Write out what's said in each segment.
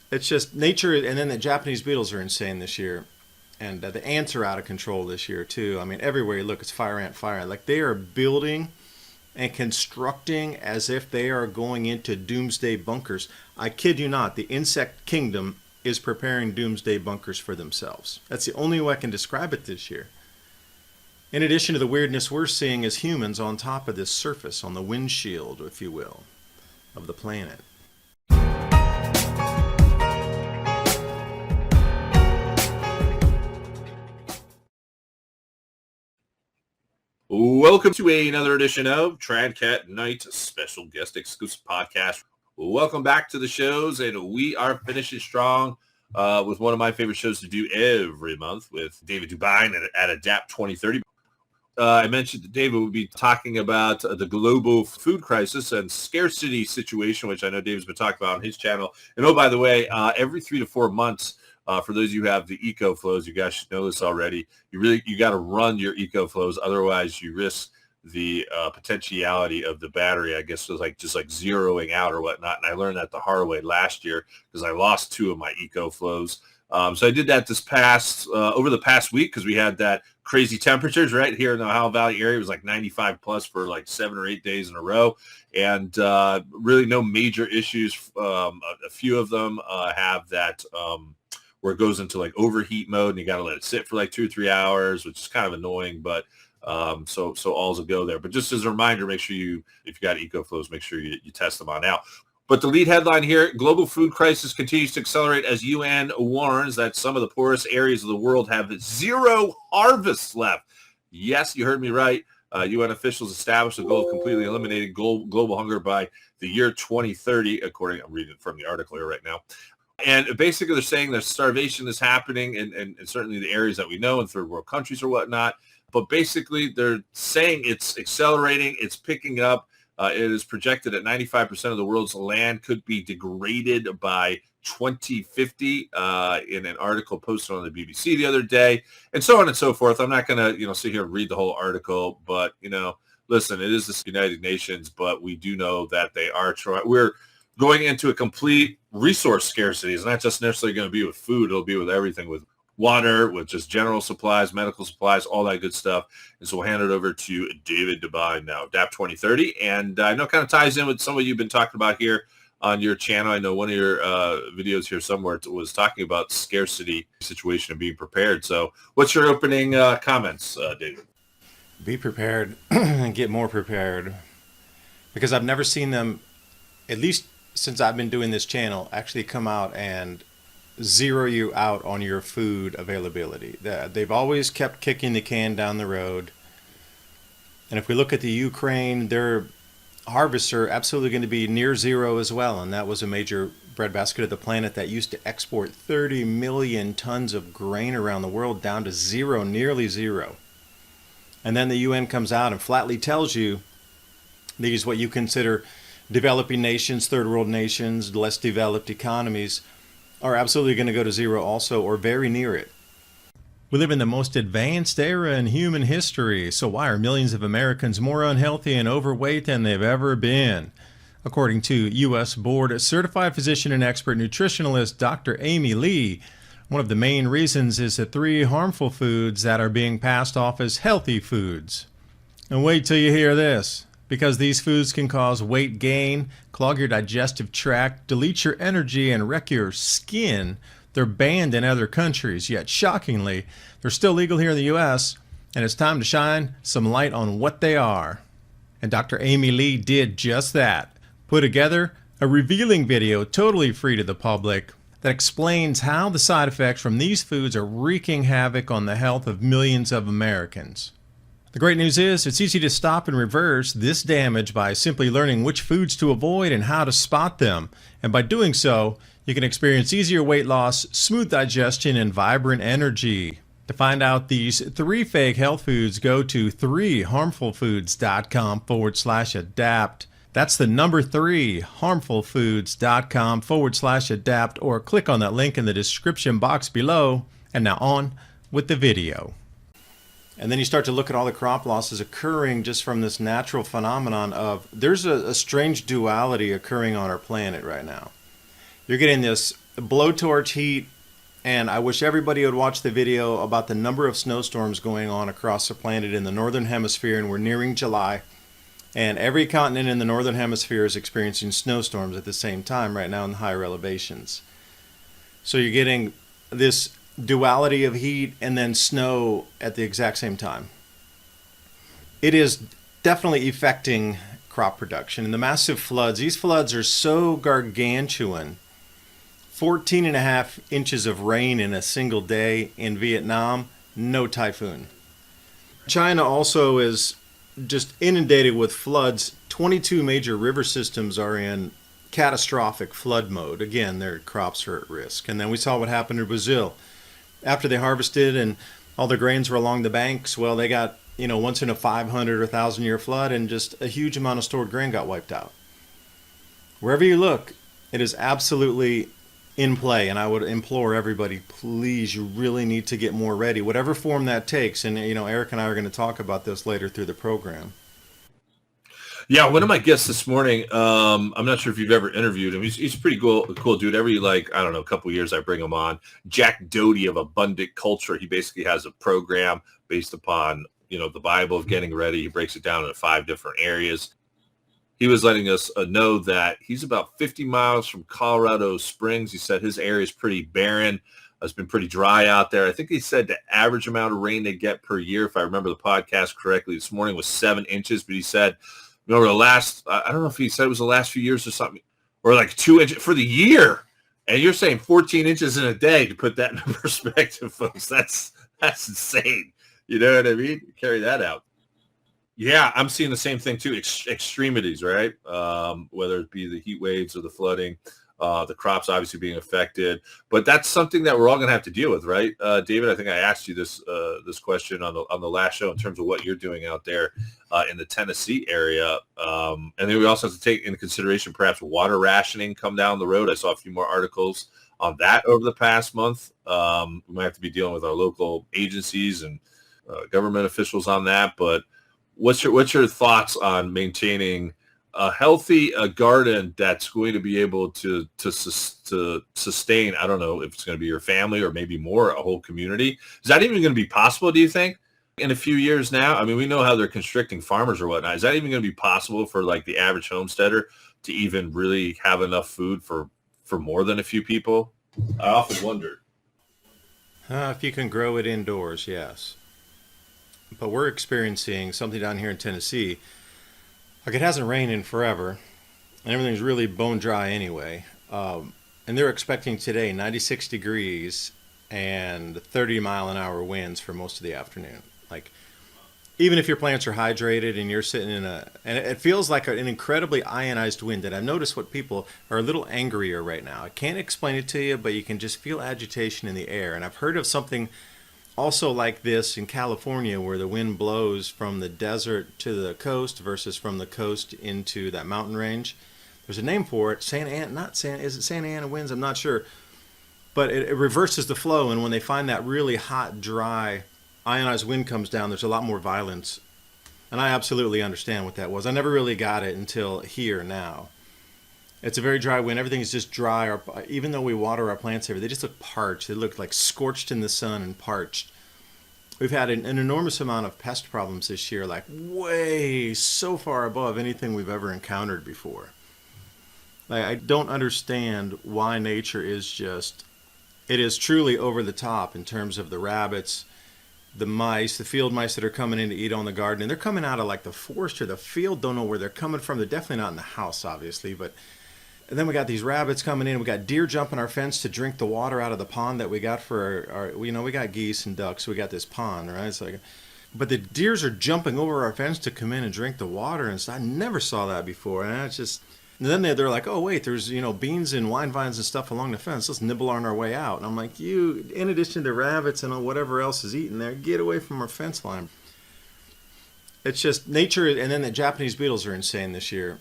It's just nature, and then the Japanese beetles are insane this year. And the ants are out of control this year, too. I mean, everywhere you look, it's fire ant, fire ant. Like, they are building and constructing as if they are going into doomsday bunkers. I kid you not, the insect kingdom is preparing doomsday bunkers for themselves. That's the only way I can describe it this year. In addition to the weirdness we're seeing as humans on top of this surface, on the windshield, if you will, of the planet. Welcome to another edition of Tradcat Night Special Guest Exclusive Podcast. Welcome back to the shows, and we are finishing strong with one of my favorite shows to do every month with David Dubine at Adapt 2030. I mentioned that David would be talking about the global food crisis and scarcity situation, which I know David's been talking about on his channel. And oh, by the way, every 3 to 4 months, for those of you who have the eco flows, you guys should know this already. You got to run your eco flows, otherwise you risk the potentiality of the battery. I guess it was just like zeroing out or whatnot. And I learned that the hard way last year because I lost 2 of my eco flows. So I did that over the past week because we had that crazy temperatures right here in the Ohio Valley area. It was like 95 plus for like 7 or 8 days in a row, and really no major issues. A few of them have that where it goes into like overheat mode, and you got to let it sit for like 2 or 3 hours, which is kind of annoying. But so all's a go there. But just as a reminder, make sure if you got eco flows, make sure you test them on out. But the lead headline here, global food crisis continues to accelerate as UN warns that some of the poorest areas of the world have 0 harvests left. Yes, you heard me right. UN officials established the goal of completely eliminating global hunger by the year 2030, according, I'm reading from the article here right now. And basically they're saying that starvation is happening in certainly the areas that we know in third world countries or whatnot. But basically they're saying it's accelerating, it's picking up. It is projected that 95% of the world's land could be degraded by 2050 in an article posted on the BBC the other day, and so on and so forth. I'm not going to, sit here and read the whole article, but, listen, it is the United Nations, but we do know that they are trying. We're going into a complete resource scarcity. It's not just necessarily going to be with food. It'll be with everything, with water, with just general supplies, medical supplies, all that good stuff. And so we'll hand it over to David Dubine now, Adapt 2030. And I know it kind of ties in with some of you've been talking about here on your channel. I know one of your videos here somewhere was talking about scarcity situation and being prepared. So what's your opening comments, David? Be prepared and get more prepared, because I've never seen them, at least since I've been doing this channel, actually come out and zero you out on your food availability. They've always kept kicking the can down the road. And if we look at the Ukraine, their harvests are absolutely going to be near zero as well. And that was a major breadbasket of the planet that used to export 30 million tons of grain around the world, down to zero, nearly zero. And then the UN comes out and flatly tells you these, what you consider developing nations, third world nations, less developed economies, are absolutely going to go to zero also, or very near it. We live in the most advanced era in human history, so why are millions of Americans more unhealthy and overweight than they've ever been? According to U.S. Board Certified Physician and Expert Nutritionalist Dr. Amy Lee, one of the main reasons is the 3 harmful foods that are being passed off as healthy foods. And wait till you hear this. Because these foods can cause weight gain, clog your digestive tract, delete your energy, and wreck your skin, they're banned in other countries. Yet, shockingly, they're still legal here in the U.S., and it's time to shine some light on what they are. And Dr. Amy Lee did just that. Put together a revealing video totally free to the public that explains how the side effects from these foods are wreaking havoc on the health of millions of Americans. The great news is it's easy to stop and reverse this damage by simply learning which foods to avoid and how to spot them. And by doing so, you can experience easier weight loss, smooth digestion, and vibrant energy. To find out these 3 fake health foods, go to 3harmfulfoods.com/adapt. That's the number 3, harmfulfoods.com/adapt, or click on that link in the description box below. And now on with the video. And then you start to look at all the crop losses occurring just from this natural phenomenon of there's a strange duality occurring on our planet right now. You're getting this blowtorch heat. And I wish everybody would watch the video about the number of snowstorms going on across the planet in the northern hemisphere, and we're nearing July. And every continent in the northern hemisphere is experiencing snowstorms at the same time right now in the higher elevations. So you're getting this duality of heat and then snow at the exact same time. It is definitely affecting crop production. And the massive floods, these floods are so gargantuan. 14 and a half inches of rain in a single day in Vietnam, no typhoon. China also is just inundated with floods. 22 major river systems are in catastrophic flood mode. Again, their crops are at risk. And then we saw what happened in Brazil. After they harvested and all the grains were along the banks, well, they got, once in a 500 or 1,000 year flood, and just a huge amount of stored grain got wiped out. Wherever you look, it is absolutely in play, and I would implore everybody, please, you really need to get more ready, whatever form that takes. And Eric and I are going to talk about this later through the program. Yeah, one of my guests this morning, I'm not sure if you've ever interviewed him. He's a pretty cool dude. Every a couple years I bring him on. Jack Doty of Abundant Culture. He basically has a program based upon the Bible of getting ready. He breaks it down into 5 different areas. He was letting us know that he's about 50 miles from Colorado Springs. He said his area is pretty barren. It's been pretty dry out there. I think he said the average amount of rain they get per year, if I remember the podcast correctly, this morning was 7 inches. But he said, over the last, I don't know if he said it was the last few years or something, or like 2 inches for the year. And you're saying 14 inches in a day. To put that into perspective, folks, that's insane. You know what I mean? Carry that out. Yeah, I'm seeing the same thing too. Extremities, right? Whether it be the heat waves or the flooding, the crops obviously being affected. But that's something that we're all going to have to deal with, right? David, I think I asked you this question on the last show in terms of what you're doing out there in the Tennessee area. And then we also have to take into consideration perhaps water rationing come down the road. I saw a few more articles on that over the past month. We might have to be dealing with our local agencies and government officials on that. But what's your thoughts on maintaining a healthy garden that's going to be able to sustain? I don't know if it's going to be your family or maybe more, a whole community. Is that even going to be possible, do you think, in a few years now? I mean, we know how they're constricting farmers or whatnot. Is that even going to be possible for like the average homesteader to even really have enough food for more than a few people? I often wondered. If you can grow it indoors, yes. But we're experiencing something down here in Tennessee. Like, it hasn't rained in forever, and everything's really bone dry anyway. And they're expecting today 96 degrees and 30-mile-an-hour winds for most of the afternoon. Like, even if your plants are hydrated and you're sitting in and it feels like an incredibly ionized wind. And I've noticed what people are a little angrier right now. I can't explain it to you, but you can just feel agitation in the air. And I've heard of something also like this in California, where the wind blows from the desert to the coast versus from the coast into that mountain range. There's a name for it. Is it Santa Ana winds? I'm not sure. But it reverses the flow, and when they find that really hot, dry, ionized wind comes down, there's a lot more violence. And I absolutely understand what that was. I never really got it until here now. It's a very dry wind. Everything is just dry. Even though we water our plants every day, they just look parched. They look like scorched in the sun and parched. We've had an enormous amount of pest problems this year, like way so far above anything we've ever encountered before. I don't understand why nature is it is truly over the top in terms of the rabbits, the mice, the field mice that are coming in to eat on the garden. And they're coming out of like the forest or the field. Don't know where they're coming from. They're definitely not in the house, obviously, but and then we got these rabbits coming in. We got deer jumping our fence to drink the water out of the pond that we got for our we got geese and ducks. So we got this pond, right? It's like, but the deers are jumping over our fence to come in and drink the water. And so I never saw that before. And it's just, and then they're like, oh, wait, there's, beans and wine vines and stuff along the fence. Let's nibble on our way out. And I'm like, in addition to rabbits and whatever else is eating there, get away from our fence line. It's just nature. And then the Japanese beetles are insane this year.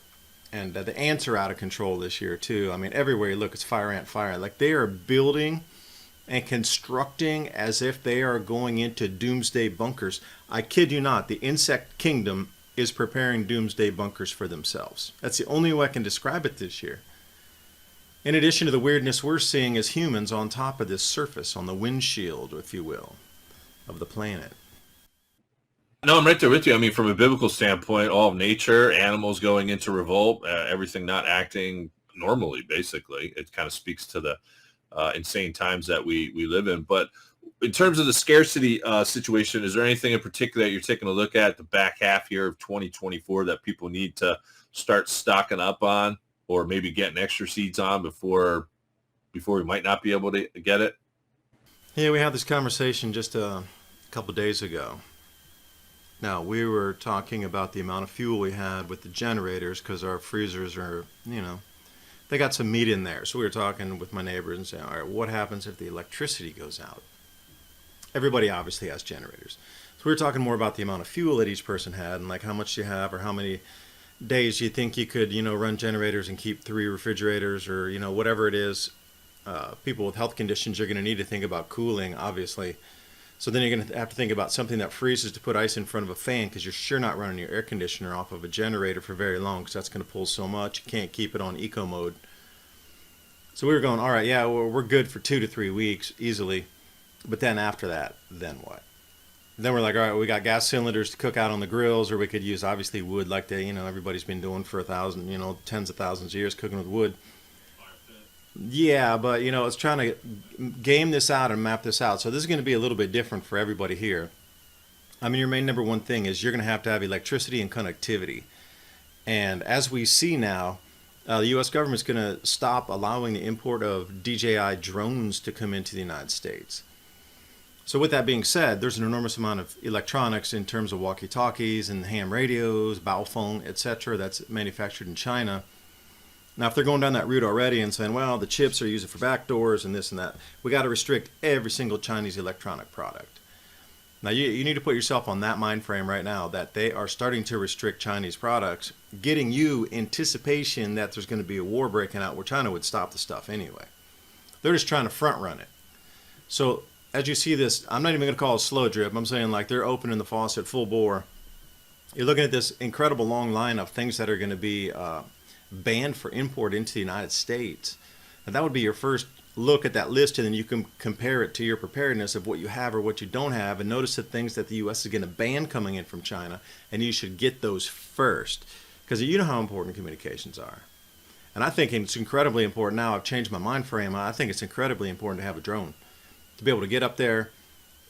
And the ants are out of control this year, too. I mean, everywhere you look, it's fire ant, fire. Like, they are building and constructing as if they are going into doomsday bunkers. I kid you not, the insect kingdom is preparing doomsday bunkers for themselves. That's the only way I can describe it this year. In addition to the weirdness we're seeing as humans on top of this surface, on the windshield, if you will, of the planet. No, I'm right there with you. I mean, from a biblical standpoint, all of nature, animals going into revolt, everything not acting normally, basically. It kind of speaks to the insane times that we live in. But in terms of the scarcity situation, is there anything in particular that you're taking a look at the back half here of 2024 that people need to start stocking up on, or maybe getting extra seeds on before we might not be able to get it? Yeah, we had this conversation just a couple of days ago. Now, we were talking about the amount of fuel we had with the generators because our freezers are, they got some meat in there. So we were talking with my neighbors and saying, all right, what happens if the electricity goes out? Everybody obviously has generators. So we were talking more about the amount of fuel that each person had and like how much you have or how many days you think you could, run generators and keep 3 refrigerators or, whatever it is. People with health conditions are going to need to think about cooling, obviously. So then you're going to have to think about something that freezes to put ice in front of a fan because you're sure not running your air conditioner off of a generator for very long because that's going to pull so much. You can't keep it on eco mode. So we were going, all right, yeah, we're good for 2 to 3 weeks easily. But then after that, then what? Then we're like, all right, we got gas cylinders to cook out on the grills, or we could use obviously wood like everybody's been doing for 1,000, tens of thousands of years cooking with wood. Yeah, but it's trying to game this out and map this out. So this is going to be a little bit different for everybody here. I mean, your main number one thing is you're going to have electricity and connectivity. And as we see now, the U.S. government's going to stop allowing the import of DJI drones to come into the United States. So with that being said, there's an enormous amount of electronics in terms of walkie-talkies and ham radios, Baofeng, etc. that's manufactured in China. Now, if they're going down that route already and saying, well, the chips are used for backdoors and this and that, we got to restrict every single Chinese electronic product. Now, you need to put yourself on that mind frame right now that they are starting to restrict Chinese products, getting you anticipation that there's going to be a war breaking out where China would stop the stuff anyway. They're just trying to front run it. So as you see this, I'm not even going to call it slow drip. I'm saying like they're opening the faucet full bore. You're looking at this incredible long line of things that are going to be banned for import into the United States. And that would be your first look at that list, and then you can compare it to your preparedness of what you have or what you don't have, and notice the things that the U.S. is going to ban coming in from China, and you should get those first, because you know how important communications are. And I think it's incredibly important now. I've changed my mind frame. I think it's incredibly important to have a drone, to be able to get up there,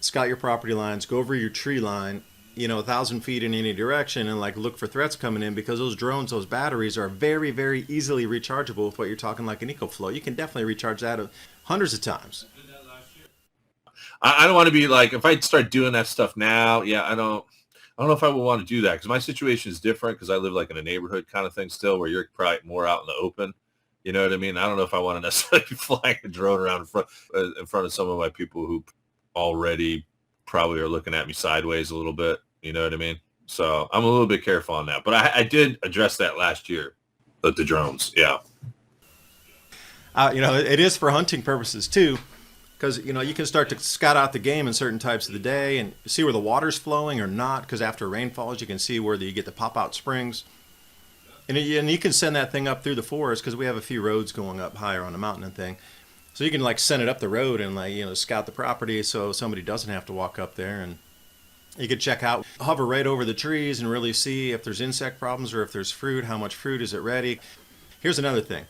scout your property lines, go over your tree line, 1,000 feet in any direction, and like look for threats coming in, because those drones, those batteries are very, very easily rechargeable with what you're talking like an EcoFlow. You can definitely recharge that hundreds of times. I don't want to be like, if I start doing that stuff now, I don't know if I would want to do that, because my situation is different, because I live like in a neighborhood kind of thing still, where you're probably more out in the open. You know what I mean? I don't know if I want to necessarily be flying a drone around in front of some of my people who already probably are looking at me sideways a little bit. You know what I mean? So I'm a little bit careful on that. But I did address that last year with the drones. Yeah. It is for hunting purposes too, because, you can start to scout out the game in certain types of the day and see where the water's flowing or not, because after rain falls, you can see where you get the pop-out springs. And you can send that thing up through the forest, because we have a few roads going up higher on the mountain and thing. So you can like send it up the road and scout the property so somebody doesn't have to walk up there, and you could check out, hover right over the trees and really see if there's insect problems or if there's fruit, how much fruit is it ready. Here's another thing.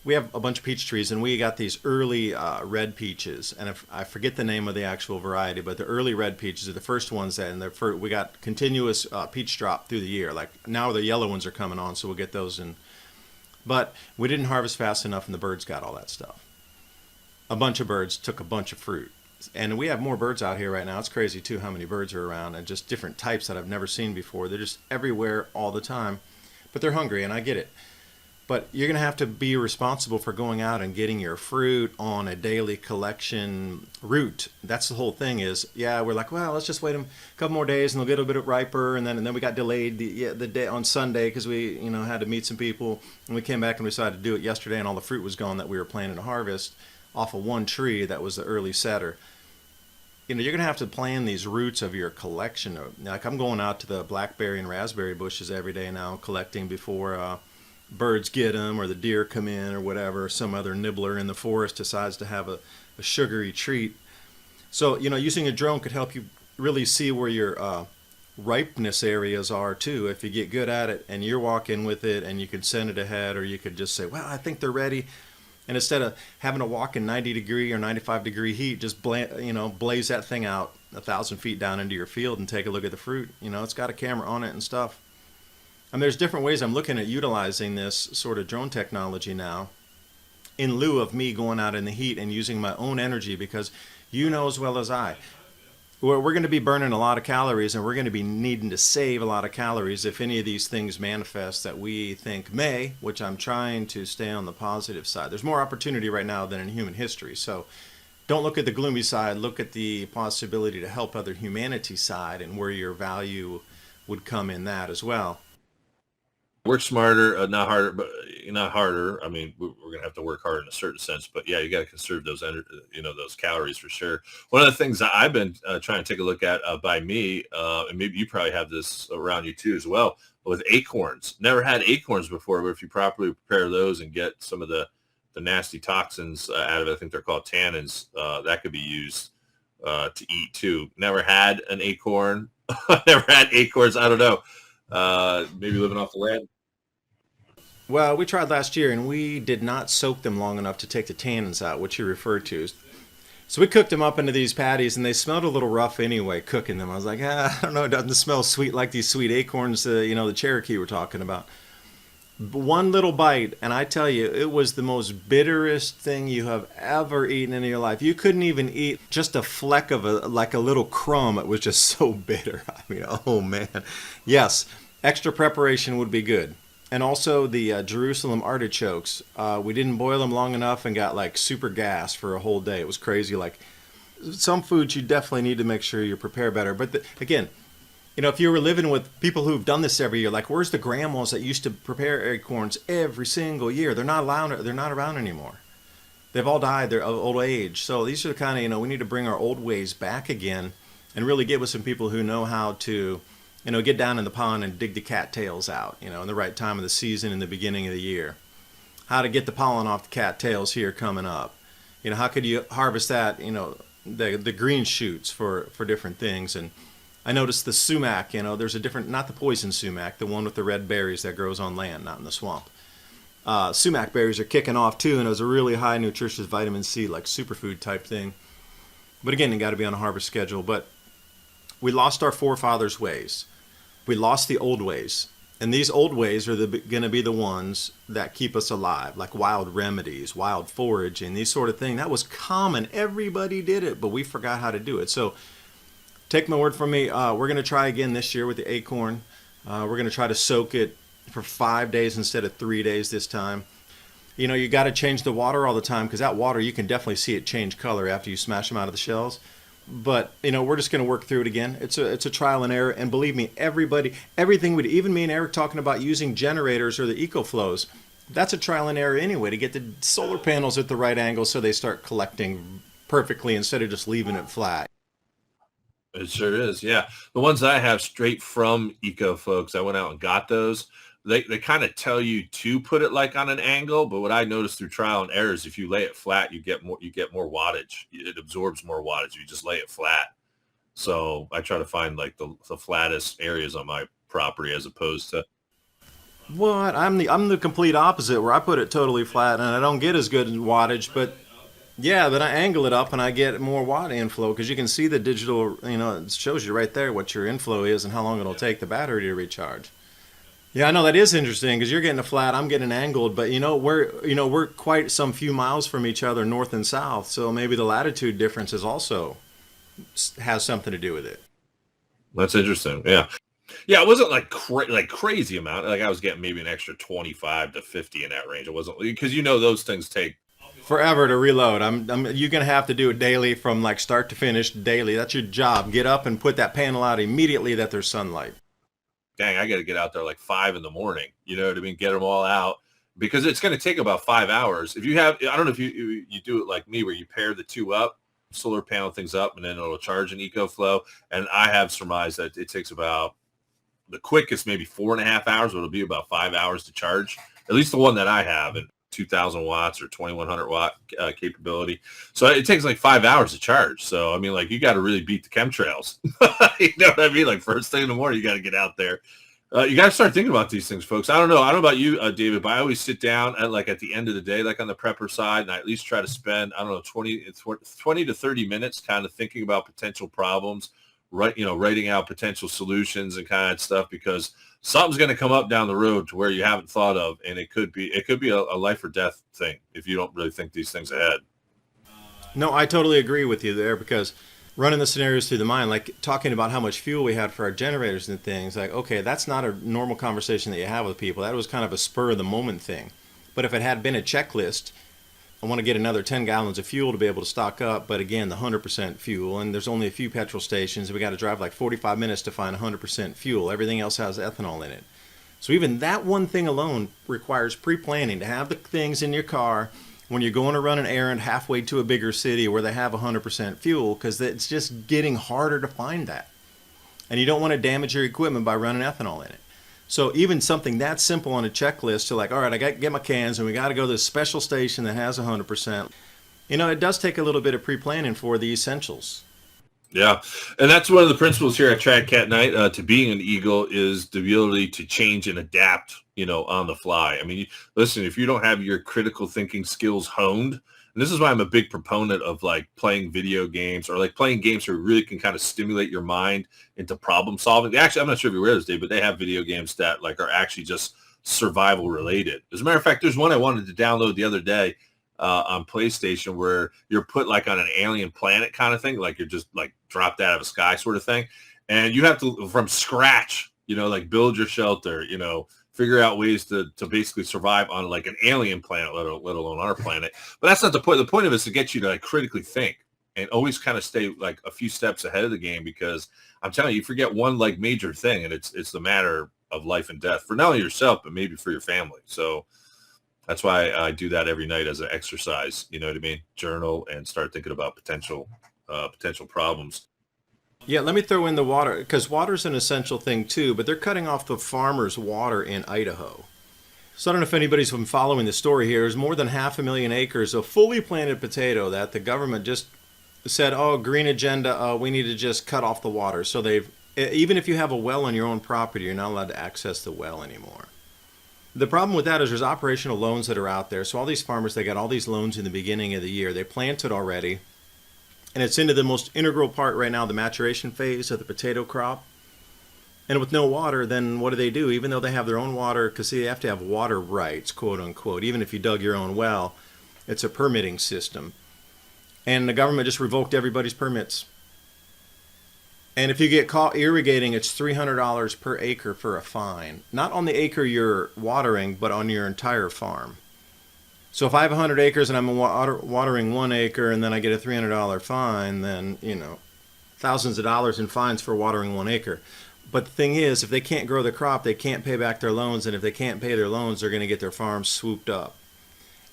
We have a bunch of peach trees, and we got these early red peaches, and I forget the name of the actual variety, but the early red peaches are the first ones we got continuous peach drop through the year. Like now the yellow ones are coming on, so we'll get those in. But we didn't harvest fast enough, and the birds got all that stuff. A bunch of birds took a bunch of fruit. And we have more birds out here right now. It's crazy, too, how many birds are around, and just different types that I've never seen before. They're just everywhere all the time. But they're hungry, and I get it. But you're going to have to be responsible for going out and getting your fruit on a daily collection route. That's the whole thing is, we're like, well, let's just wait a couple more days, and they'll get a bit riper. And then we got delayed the day on Sunday because we had to meet some people. And we came back and we decided to do it yesterday, and all the fruit was gone that we were planning to harvest off of one tree that was the early setter. You're going to have to plan these routes of your collection. Like I'm going out to the blackberry and raspberry bushes every day now, collecting before birds get them or the deer come in or whatever, some other nibbler in the forest decides to have a sugary treat. So, using a drone could help you really see where your ripeness areas are too. If you get good at it and you're walking with it, and you could send it ahead, or you could just say, well, I think they're ready. And instead of having to walk in 90-degree or 95-degree heat, just blaze that thing out 1,000 feet down into your field and take a look at the fruit. It's got a camera on it and stuff. And there's different ways I'm looking at utilizing this sort of drone technology now, in lieu of me going out in the heat and using my own energy, because as well as I, we're going to be burning a lot of calories, and we're going to be needing to save a lot of calories if any of these things manifest that we think may, which I'm trying to stay on the positive side. There's more opportunity right now than in human history. So don't look at the gloomy side, look at the possibility to help other humanity side, and where your value would come in that as well. Work smarter, not harder, but not harder. I mean, we're going to have to work hard in a certain sense, but yeah, you got to conserve those, those calories for sure. One of the things that I've been trying to take a look at by me, and maybe you probably have this around you too as well, with acorns. Never had acorns before, but if you properly prepare those and get some of the nasty toxins out of it, I think they're called tannins, that could be used to eat too. Never had an acorn. Never had acorns. I don't know. Maybe living off the land. Well, we tried last year, and we did not soak them long enough to take the tannins out, which you referred to. So we cooked them up into these patties, and they smelled a little rough anyway, cooking them. I was like, I don't know, it doesn't smell sweet like these sweet acorns, the Cherokee we're talking about. But one little bite, and I tell you, it was the most bitterest thing you have ever eaten in your life. You couldn't even eat just a fleck of a little crumb. It was just so bitter. I mean, oh man. Yes, extra preparation would be good. And also the Jerusalem artichokes. We didn't boil them long enough and got super gas for a whole day. It was crazy. Some foods you definitely need to make sure you prepare better. But again, if you were living with people who've done this every year, where's the grandmas that used to prepare acorns every single year? They're not around anymore. They've all died. They're of old age. So these are the kind of, we need to bring our old ways back again and really get with some people who know how to get down in the pond and dig the cattails out, in the right time of the season in the beginning of the year. How to get the pollen off the cattails here coming up. How could you harvest that, the green shoots for different things. And I noticed the sumac, there's a different, not the poison sumac, the one with the red berries that grows on land, not in the swamp. Sumac berries are kicking off too, and it was a really high nutritious vitamin C, superfood type thing. But again, you got to be on a harvest schedule. But we lost our forefathers' ways. We lost the old ways. And these old ways are going to be the ones that keep us alive, like wild remedies, wild foraging, these sort of things. That was common. Everybody did it, but we forgot how to do it. So take my word from me. We're going to try again this year with the acorn. We're going to try to soak it for 5 days instead of 3 days this time. You got to change the water all the time, because that water, you can definitely see it change color after you smash them out of the shells. But, we're just going to work through it again. It's a trial and error. And believe me, everything even me and Eric talking about using generators or the EcoFlows, that's a trial and error anyway, to get the solar panels at the right angle so they start collecting perfectly instead of just leaving it flat. It sure is, yeah. The ones I have straight from Eco folks, I went out and got those. They kind of tell you to put it on an angle, but what I noticed through trial and error is if you lay it flat, you get more wattage. It absorbs more wattage if you just lay it flat. So I try to find the flattest areas on my property as opposed to. What? I'm the complete opposite, where I put it totally flat and I don't get as good wattage, but yeah, then I angle it up and I get more watt inflow, because you can see the digital, it shows you right there what your inflow is and how long it'll take the battery to recharge. Yeah, I know that is interesting, because you're getting a flat, I'm getting angled, but we're quite some few miles from each other, north and south, so maybe the latitude differences also has something to do with it. That's interesting. Yeah, it wasn't crazy amount. I was getting maybe an extra 25 to 50 in that range. It wasn't, because those things take forever to reload. You're gonna have to do it daily from start to finish daily. That's your job. Get up and put that panel out immediately that there's sunlight. Dang, I got to get out there 5 in the morning, you know what I mean? Get them all out, because it's going to take about 5 hours. If you have, I don't know if you do it like me, where you pair the two up, solar panel things up, and then it'll charge an EcoFlow. And I have surmised that it takes about the quickest, maybe 4.5 hours, but it'll be about 5 hours to charge at least the one that I have, and 2,000 watts or 2,100 watt capability. So it takes like 5 hours to charge. So, I mean, like, you got to really beat the chemtrails. You know what I mean? Like, first thing in the morning, you got to get out there. You got to start thinking about these things, folks. I don't know about you, David, but I always sit down at the end of the day, like on the prepper side, and I at least try to spend, I don't know, 20 to 30 minutes kind of thinking about potential problems, writing out potential solutions and kind of stuff, because something's going to come up down the road to where you haven't thought of, and it could be a life or death thing if you don't really think these things ahead. No, I totally agree with you there, because running the scenarios through the mind, like talking about how much fuel we had for our generators and things, like, okay, that's not a normal conversation that you have with people. That was kind of a spur of the moment thing. But if it had been a checklist, I want to get another 10 gallons of fuel to be able to stock up, but again, the 100% fuel, and there's only a few petrol stations, and we got to drive like 45 minutes to find 100% fuel. Everything else has ethanol in it. So even that one thing alone requires pre-planning, to have the things in your car when you're going to run an errand halfway to a bigger city where they have 100% fuel, because it's just getting harder to find that. And you don't want to damage your equipment by running ethanol in it. So even something that simple on a checklist to like, all right, I got to get my cans and we got to go to this special station that has 100%. It does take a little bit of pre-planning for the essentials. Yeah, and that's one of the principles here at Trad Cat Night to being an Eagle, is the ability to change and adapt, on the fly. I mean, listen, if you don't have your critical thinking skills honed, and this is why I'm a big proponent of like playing video games, or like playing games where you really can kind of stimulate your mind into problem solving. Actually, I'm not sure if you're aware of this, Dave, but they have video games that like are actually just survival related. As a matter of fact, there's one I wanted to download the other day on PlayStation, where you're put like on an alien planet kind of thing, like you're just like dropped out of a sky sort of thing, and you have to from scratch, like build your shelter, figure out ways to basically survive on like an alien planet, let alone our planet. But that's not the point. The point of it is to get you to like critically think and always kind of stay like a few steps ahead of the game, because I'm telling you, you forget one like major thing, and it's the matter of life and death for not only yourself, but maybe for your family. So that's why I do that every night as an exercise, you know what I mean? Journal and start thinking about potential problems. Yeah, let me throw in the water, because water's an essential thing too, but they're cutting off the farmers' water in Idaho. So I don't know if anybody's been following the story here. There's more than 500,000 acres of fully planted potato that the government just said, oh, green agenda, we need to just cut off the water. So even if you have a well on your own property, you're not allowed to access the well anymore. The problem with that is there's operational loans that are out there. So all these farmers, they got all these loans in the beginning of the year. They planted already, and it's into the most integral part right now, the maturation phase of the potato crop. And with no water, then what do? Even though they have their own water, because they have to have water rights, quote unquote. Even if you dug your own well, it's a permitting system. And the government just revoked everybody's permits. And if you get caught irrigating, it's $300 per acre for a fine. Not on the acre you're watering, but on your entire farm. So if I have 100 acres and I'm watering 1 acre and then I get a $300 fine, then, thousands of dollars in fines for watering 1 acre. But the thing is, if they can't grow the crop, they can't pay back their loans. And if they can't pay their loans, they're going to get their farms swooped up.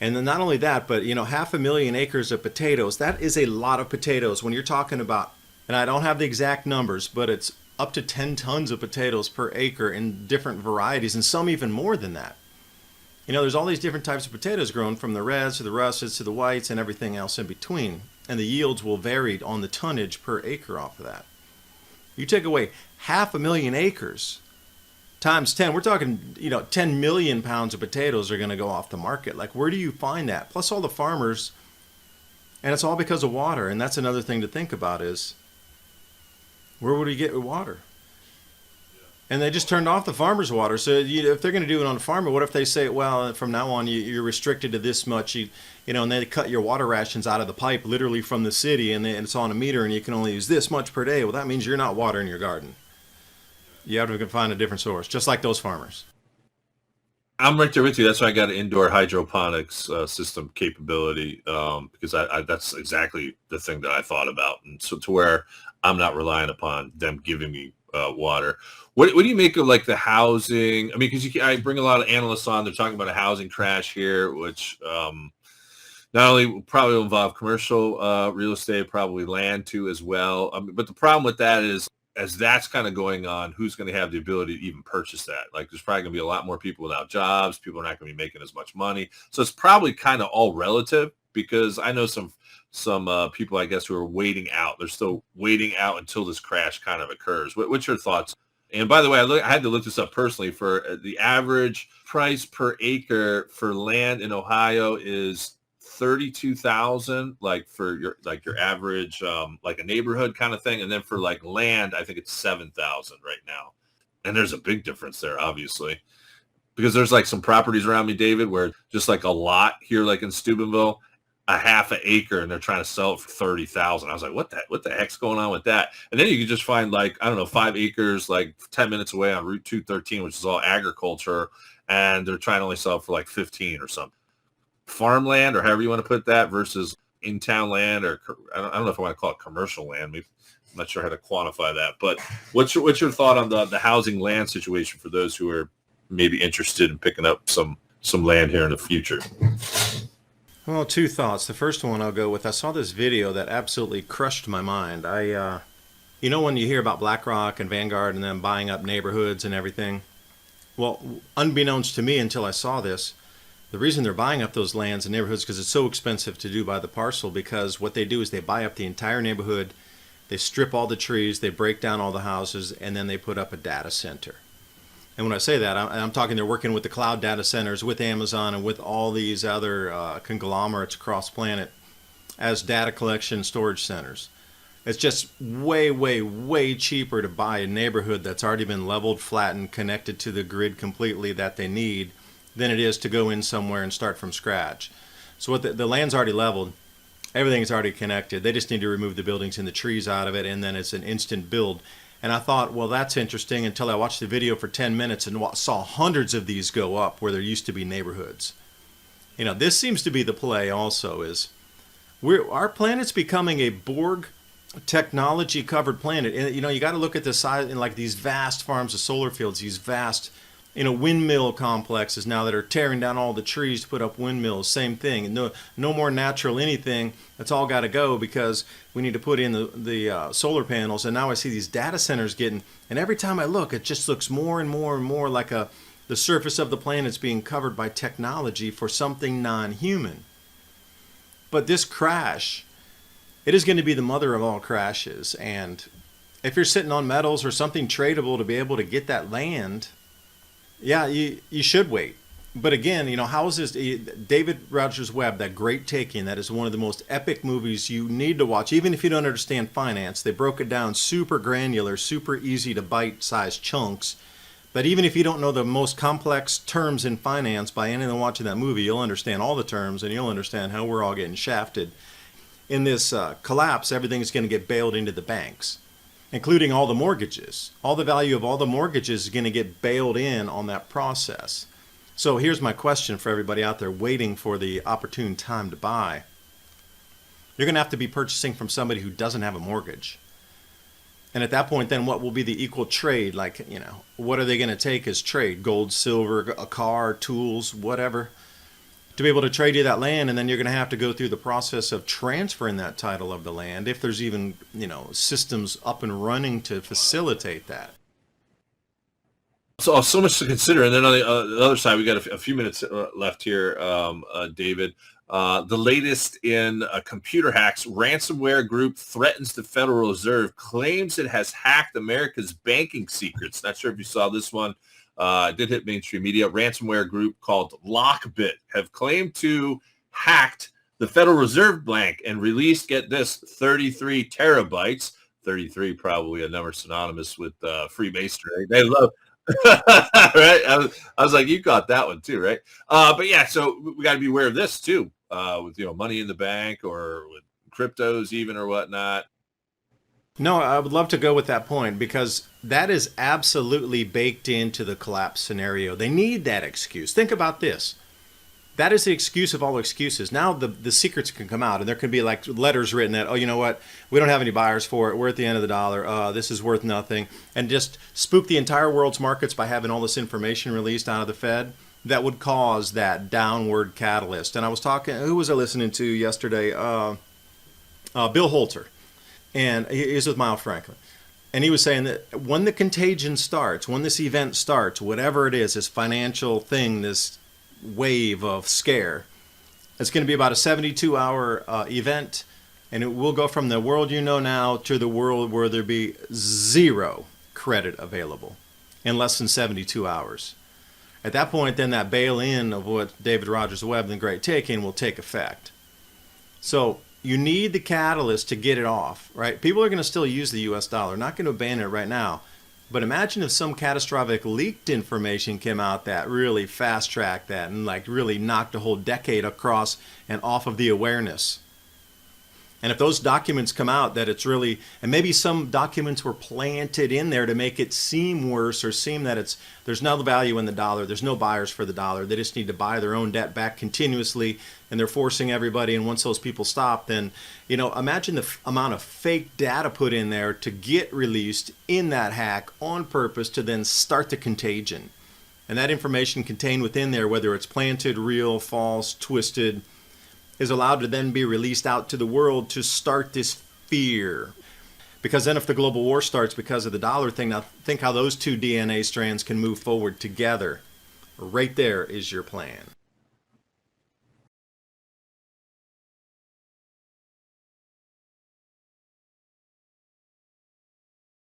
And then not only that, but, 500,000 acres of potatoes, that is a lot of potatoes when you're talking about, and I don't have the exact numbers, but it's up to 10 tons of potatoes per acre in different varieties, and some even more than that. There's all these different types of potatoes grown, from the reds to the russets to the whites and everything else in between. And the yields will vary on the tonnage per acre off of that. You take away 500,000 acres times 10, we're talking, 10 million pounds of potatoes are going to go off the market. Like, where do you find that? Plus all the farmers, and it's all because of water. And that's another thing to think about is, where would we get water? And they just turned off the farmers' water. So if they're going to do it on a farmer, what if they say, well, from now on you're restricted to this much, and they cut your water rations out of the pipe literally from the city, and it's on a meter, and you can only use this much per day. Well, that means you're not watering your garden. You have to find a different source, just like those farmers. I'm right there with you. That's why I got an indoor hydroponics system capability, because that's exactly the thing that I thought about. And so to where I'm not relying upon them giving me water. What do you make of like the housing? I mean, because I bring a lot of analysts on. They're talking about a housing crash here, which not only probably will involve commercial real estate, probably land too as well. But the problem with that is as that's kind of going on, who's going to have the ability to even purchase that? Like, there's probably going to be a lot more people without jobs. People are not going to be making as much money. So it's probably kind of all relative, because I know some people, I guess, who are waiting out. They're still waiting out until this crash kind of occurs. What's your thoughts? And by the way, I had to look this up personally. For the average price per acre for land in Ohio is $32,000, like for your average like a neighborhood kind of thing, and then for like land, I think it's $7,000 right now. And there's a big difference there, obviously, because there's like some properties around me, David, where just like a lot here, like in Steubenville, a half an acre, and they're trying to sell it for $30,000. I was like, what the heck's going on with that? And then you can just find like, I don't know, 5 acres, like 10 minutes away on Route 213, which is all agriculture, and they're trying to only sell it for like 15 or something. Farmland, or however you want to put that, versus in-town land, or I don't know if I want to call it commercial land. Maybe, I'm not sure how to quantify that. But what's your thought on the housing land situation for those who are maybe interested in picking up some land here in the future? Well, two thoughts. The first one I'll go with, I saw this video that absolutely crushed my mind. You know, when you hear about BlackRock and Vanguard and them buying up neighborhoods and everything, well, unbeknownst to me until I saw this, the reason they're buying up those lands and neighborhoods because it's so expensive to do by the parcel, because what they do is they buy up the entire neighborhood, they strip all the trees, they break down all the houses, and then they put up a data center. And when I say that, I'm talking they're working with the cloud data centers, with Amazon, and with all these other conglomerates across the planet as data collection storage centers. It's just way, way, way cheaper to buy a neighborhood that's already been leveled, flattened, connected to the grid completely that they need, than it is to go in somewhere and start from scratch. So what the land's already leveled, everything's already connected. They just need to remove the buildings and the trees out of it, and then it's an instant build. And I thought, well, that's interesting, until I watched the video for 10 minutes and saw hundreds of these go up where there used to be neighborhoods. You know, this seems to be the play also, is our planet's becoming a Borg technology covered planet. And, you know, you got to look at the size, in like these vast farms of solar fields, these vast, you know, windmill complexes now that are tearing down all the trees to put up windmills. Same thing. No more natural anything. That's all got to go because we need to put in the solar panels. And now I see these data centers getting, and every time I look, it just looks more and more and more like the surface of the planet's being covered by technology for something non-human. But this crash, it is going to be the mother of all crashes. And if you're sitting on metals or something tradable to be able to get that land, yeah, you should wait. But again, you know, how is this? David Rogers Webb, that great taking, that is one of the most epic movies you need to watch, even if you don't understand finance. They broke it down super granular, super easy to bite-sized chunks. But even if you don't know the most complex terms in finance, by anyone watching that movie, you'll understand all the terms, and you'll understand how we're all getting shafted. In this collapse, everything is going to get bailed into the banks, including all the mortgages. All the value of all the mortgages is going to get bailed in on that process. So here's my question for everybody out there waiting for the opportune time to buy. You're going to have to be purchasing from somebody who doesn't have a mortgage. And at that point, then what will be the equal trade? Like, you know, what are they going to take as trade? Gold, silver, a car, tools, whatever, to be able to trade you that land. And then you're going to have to go through the process of transferring that title of the land, if there's even, you know, systems up and running to facilitate that. So much to consider. And then on the other side, we got a few minutes left here, David. The latest in computer hacks, ransomware group threatens the Federal Reserve, claims it has hacked America's banking secrets. Not sure if you saw this one. It did hit mainstream media. Ransomware group called Lockbit have claimed to hacked the Federal Reserve Bank and released, get this, 33 terabytes. 33 probably a number synonymous with Freemasonry. They love right? I was like, you got that one too, right? But yeah, so we got to be aware of this too, with, you know, money in the bank or with cryptos even or whatnot. No, I would love to go with that point, because that is absolutely baked into the collapse scenario. They need that excuse. Think about this. That is the excuse of all excuses. Now the secrets can come out, and there can be like letters written that, oh, you know what, we don't have any buyers for it, we're at the end of the dollar, this is worth nothing, and just spook the entire world's markets by having all this information released out of the Fed. That would cause that downward catalyst. And I was talking, who was I listening to yesterday? Bill Holter, and he's with Miles Franklin. And he was saying that when the contagion starts, when this event starts, whatever it is, this financial thing, this wave of scare, it's going to be about a 72-hour event, and it will go from the world you know now to the world where there be zero credit available in less than 72 hours. At that point, then that bail-in of what David Rogers Webb and the Great Taking will take effect. So you need the catalyst to get it off, right? People are going to still use the U.S. dollar, not going to abandon it right now. But imagine if some catastrophic leaked information came out that really fast-tracked that and like really knocked a whole decade across and off of the awareness. And if those documents come out that it's really, and maybe some documents were planted in there to make it seem worse or seem that there's no value in the dollar, there's no buyers for the dollar, they just need to buy their own debt back continuously, and they're forcing everybody, and once those people stop, then, imagine the amount of fake data put in there to get released in that hack on purpose to then start the contagion. And that information contained within there, whether it's planted, real, false, twisted, is allowed to then be released out to the world to start this fear. Because then if the global war starts because of the dollar thing, now think how those two DNA strands can move forward together. Right there is your plan.